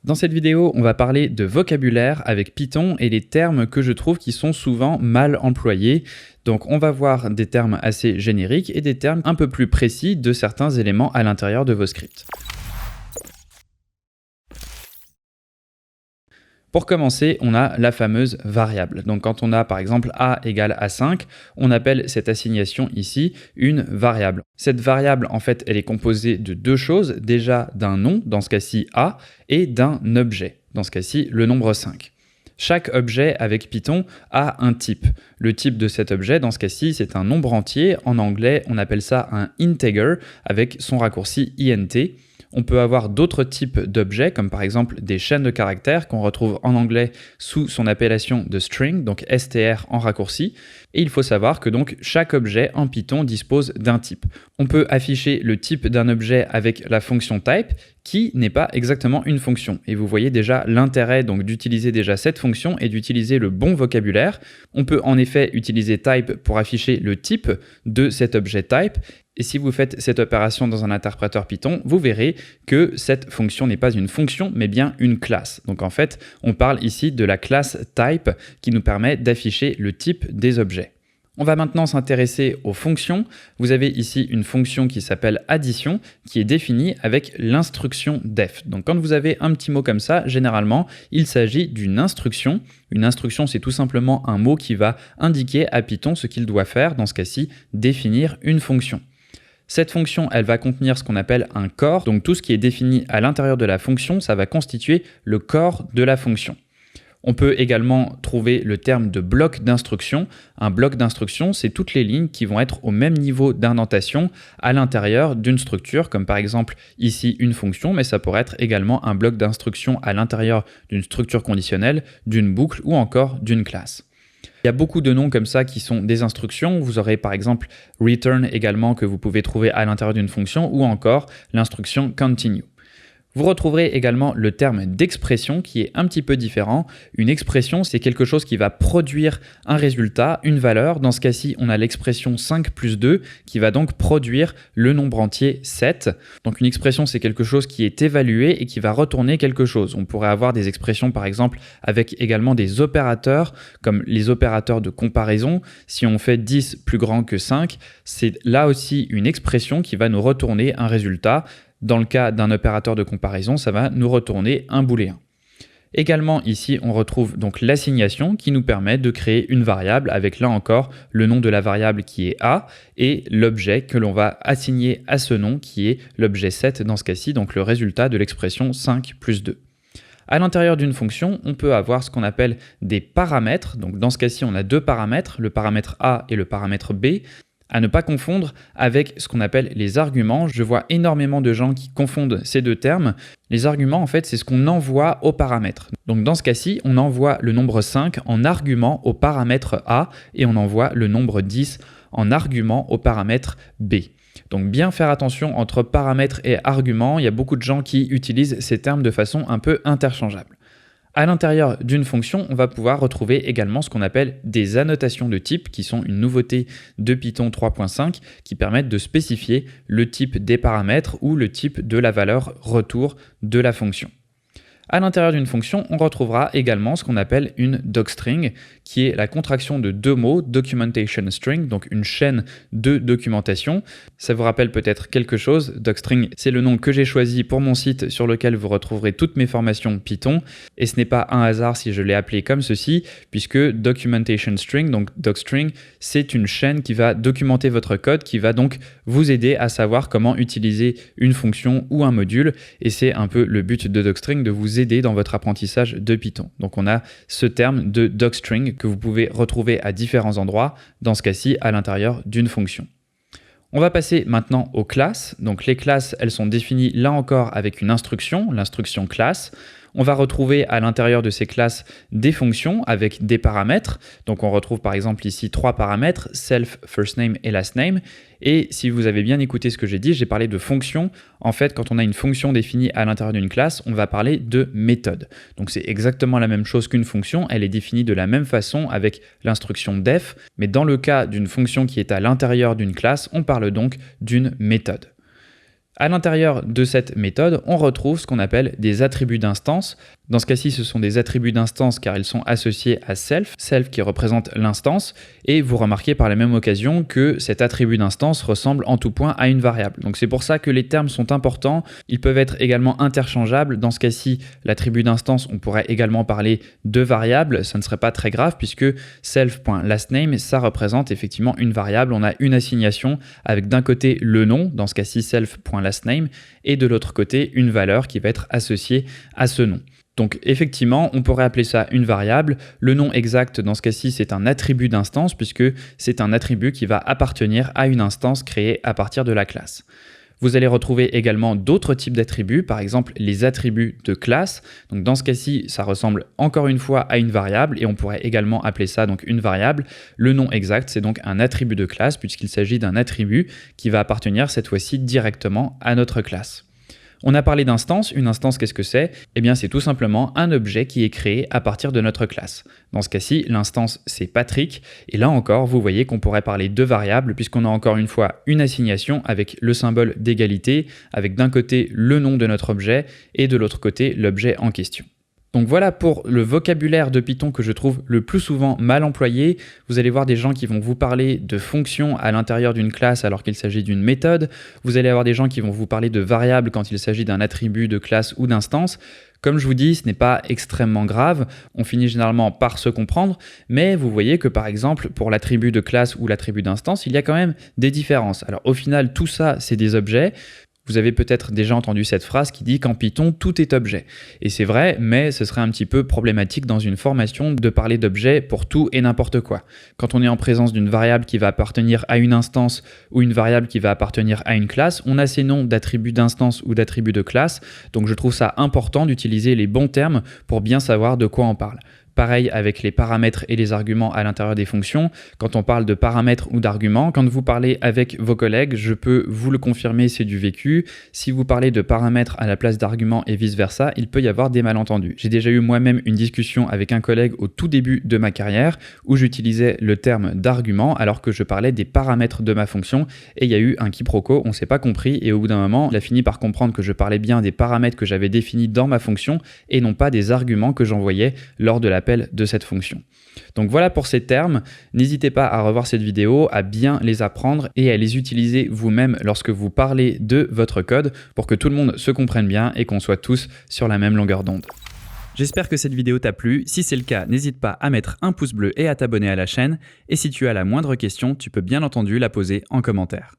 Dans cette vidéo, on va parler de vocabulaire avec Python et les termes que je trouve qui sont souvent mal employés. Donc on va voir des termes assez génériques et des termes un peu plus précis de certains éléments à l'intérieur de vos scripts. Pour commencer, on a la fameuse variable. Donc quand on a par exemple a égale à 5, on appelle cette assignation ici une variable. Cette variable, en fait, elle est composée de deux choses. Déjà d'un nom, dans ce cas-ci a, et d'un objet, dans ce cas-ci le nombre 5. Chaque objet avec Python a un type. Le type de cet objet, dans ce cas-ci, c'est un nombre entier. En anglais, on appelle ça un integer avec son raccourci int. On peut avoir d'autres types d'objets, comme par exemple des chaînes de caractères qu'on retrouve en anglais sous son appellation de string, donc str en raccourci. Et il faut savoir que donc chaque objet en Python dispose d'un type. On peut afficher le type d'un objet avec la fonction type, qui n'est pas exactement une fonction. Et vous voyez déjà l'intérêt donc d'utiliser déjà cette fonction et d'utiliser le bon vocabulaire. On peut en effet utiliser type pour afficher le type de cet objet type. Et si vous faites cette opération dans un interpréteur Python, vous verrez que cette fonction n'est pas une fonction, mais bien une classe. Donc en fait, on parle ici de la classe type qui nous permet d'afficher le type des objets. On va maintenant s'intéresser aux fonctions. Vous avez ici une fonction qui s'appelle addition, qui est définie avec l'instruction def. Donc quand vous avez un petit mot comme ça, généralement, il s'agit d'une instruction. Une instruction, c'est tout simplement un mot qui va indiquer à Python ce qu'il doit faire, dans ce cas-ci, définir une fonction. Cette fonction, elle va contenir ce qu'on appelle un corps. Donc tout ce qui est défini à l'intérieur de la fonction, ça va constituer le corps de la fonction. On peut également trouver le terme de bloc d'instruction. Un bloc d'instruction, c'est toutes les lignes qui vont être au même niveau d'indentation à l'intérieur d'une structure, comme par exemple ici une fonction, mais ça pourrait être également un bloc d'instruction à l'intérieur d'une structure conditionnelle, d'une boucle ou encore d'une classe. Il y a beaucoup de noms comme ça qui sont des instructions. Vous aurez par exemple return également que vous pouvez trouver à l'intérieur d'une fonction ou encore l'instruction continue. Vous retrouverez également le terme d'expression qui est un petit peu différent. Une expression, c'est quelque chose qui va produire un résultat, une valeur. Dans ce cas-ci, on a l'expression 5 plus 2 qui va donc produire le nombre entier 7. Donc une expression, c'est quelque chose qui est évalué et qui va retourner quelque chose. On pourrait avoir des expressions par exemple avec également des opérateurs comme les opérateurs de comparaison. Si on fait 10 plus grand que 5, c'est là aussi une expression qui va nous retourner un résultat. Dans le cas d'un opérateur de comparaison, ça va nous retourner un booléen. Également ici, on retrouve donc l'assignation qui nous permet de créer une variable avec là encore le nom de la variable qui est a et l'objet que l'on va assigner à ce nom qui est l'objet 7 dans ce cas-ci, donc le résultat de l'expression 5 plus 2. À l'intérieur d'une fonction, on peut avoir ce qu'on appelle des paramètres. Donc dans ce cas-ci, on a deux paramètres, le paramètre a et le paramètre b. À ne pas confondre avec ce qu'on appelle les arguments. Je vois énormément de gens qui confondent ces deux termes. Les arguments, en fait, c'est ce qu'on envoie au paramètre. Donc dans ce cas-ci, on envoie le nombre 5 en argument au paramètre A et on envoie le nombre 10 en argument au paramètre B. Donc bien faire attention entre paramètres et arguments. Il y a beaucoup de gens qui utilisent ces termes de façon un peu interchangeable. À l'intérieur d'une fonction, on va pouvoir retrouver également ce qu'on appelle des annotations de type, qui sont une nouveauté de Python 3.5, qui permettent de spécifier le type des paramètres ou le type de la valeur retour de la fonction. À l'intérieur d'une fonction, on retrouvera également ce qu'on appelle une docstring, qui est la contraction de deux mots, documentation string, donc une chaîne de documentation. Ça vous rappelle peut-être quelque chose. Docstring, c'est le nom que j'ai choisi pour mon site sur lequel vous retrouverez toutes mes formations Python. Et ce n'est pas un hasard si je l'ai appelé comme ceci, puisque documentation string, donc docstring, c'est une chaîne qui va documenter votre code, qui va donc vous aider à savoir comment utiliser une fonction ou un module. Et c'est un peu le but de docstring, de vous aider dans votre apprentissage de Python. Donc on a ce terme de docstring que vous pouvez retrouver à différents endroits, dans ce cas-ci à l'intérieur d'une fonction. On va passer maintenant aux classes. Donc les classes, elles sont définies là encore avec une instruction, l'instruction classe. On va retrouver à l'intérieur de ces classes des fonctions avec des paramètres. Donc on retrouve par exemple ici trois paramètres, self, first name et last name. Et si vous avez bien écouté ce que j'ai dit, j'ai parlé de fonction. En fait, quand on a une fonction définie à l'intérieur d'une classe, on va parler de méthode. Donc c'est exactement la même chose qu'une fonction. Elle est définie de la même façon avec l'instruction def. Mais dans le cas d'une fonction qui est à l'intérieur d'une classe, on parle donc d'une méthode. À l'intérieur de cette méthode, on retrouve ce qu'on appelle des attributs d'instance. Dans ce cas-ci, ce sont des attributs d'instance car ils sont associés à self qui représente l'instance, et vous remarquez par la même occasion que cet attribut d'instance ressemble en tout point à une variable. Donc c'est pour ça que les termes sont importants, ils peuvent être également interchangeables. Dans ce cas-ci, l'attribut d'instance, on pourrait également parler de variable, ça ne serait pas très grave puisque self.lastName, ça représente effectivement une variable. On a une assignation avec d'un côté le nom, dans ce cas-ci self.lastName, et de l'autre côté une valeur qui va être associée à ce nom. Donc effectivement, on pourrait appeler ça une variable. Le nom exact, dans ce cas-ci, c'est un attribut d'instance puisque c'est un attribut qui va appartenir à une instance créée à partir de la classe. Vous allez retrouver également d'autres types d'attributs, par exemple les attributs de classe. Donc dans ce cas-ci, ça ressemble encore une fois à une variable et on pourrait également appeler ça donc une variable. Le nom exact, c'est donc un attribut de classe puisqu'il s'agit d'un attribut qui va appartenir cette fois-ci directement à notre classe. On a parlé d'instance. Une instance, qu'est-ce que c'est? Eh bien, c'est tout simplement un objet qui est créé à partir de notre classe. Dans ce cas-ci, l'instance, c'est Patrick. Et là encore, vous voyez qu'on pourrait parler de variables puisqu'on a encore une fois une assignation avec le symbole d'égalité, avec d'un côté le nom de notre objet et de l'autre côté l'objet en question. Donc voilà pour le vocabulaire de Python que je trouve le plus souvent mal employé. Vous allez voir des gens qui vont vous parler de fonctions à l'intérieur d'une classe alors qu'il s'agit d'une méthode. Vous allez avoir des gens qui vont vous parler de variables quand il s'agit d'un attribut de classe ou d'instance. Comme je vous dis, ce n'est pas extrêmement grave, on finit généralement par se comprendre, mais vous voyez que par exemple pour l'attribut de classe ou l'attribut d'instance, il y a quand même des différences. Alors au final, tout ça, c'est des objets. Vous avez peut-être déjà entendu cette phrase qui dit qu'en Python, tout est objet. Et c'est vrai, mais ce serait un petit peu problématique dans une formation de parler d'objets pour tout et n'importe quoi. Quand on est en présence d'une variable qui va appartenir à une instance ou une variable qui va appartenir à une classe, on a ces noms d'attributs d'instance ou d'attributs de classe. Donc je trouve ça important d'utiliser les bons termes pour bien savoir de quoi on parle. Pareil avec les paramètres et les arguments à l'intérieur des fonctions. Quand on parle de paramètres ou d'arguments, quand vous parlez avec vos collègues, je peux vous le confirmer, c'est du vécu. Si vous parlez de paramètres à la place d'arguments et vice-versa, il peut y avoir des malentendus. J'ai déjà eu moi-même une discussion avec un collègue au tout début de ma carrière où j'utilisais le terme d'argument alors que je parlais des paramètres de ma fonction et il y a eu un quiproquo, on ne s'est pas compris et au bout d'un moment, il a fini par comprendre que je parlais bien des paramètres que j'avais définis dans ma fonction et non pas des arguments que j'envoyais lors de l'appel de cette fonction. Donc voilà pour ces termes, n'hésitez pas à revoir cette vidéo, à bien les apprendre et à les utiliser vous-même lorsque vous parlez de votre code pour que tout le monde se comprenne bien et qu'on soit tous sur la même longueur d'onde. J'espère que cette vidéo t'a plu, si c'est le cas, n'hésite pas à mettre un pouce bleu et à t'abonner à la chaîne, et si tu as la moindre question, tu peux bien entendu la poser en commentaire.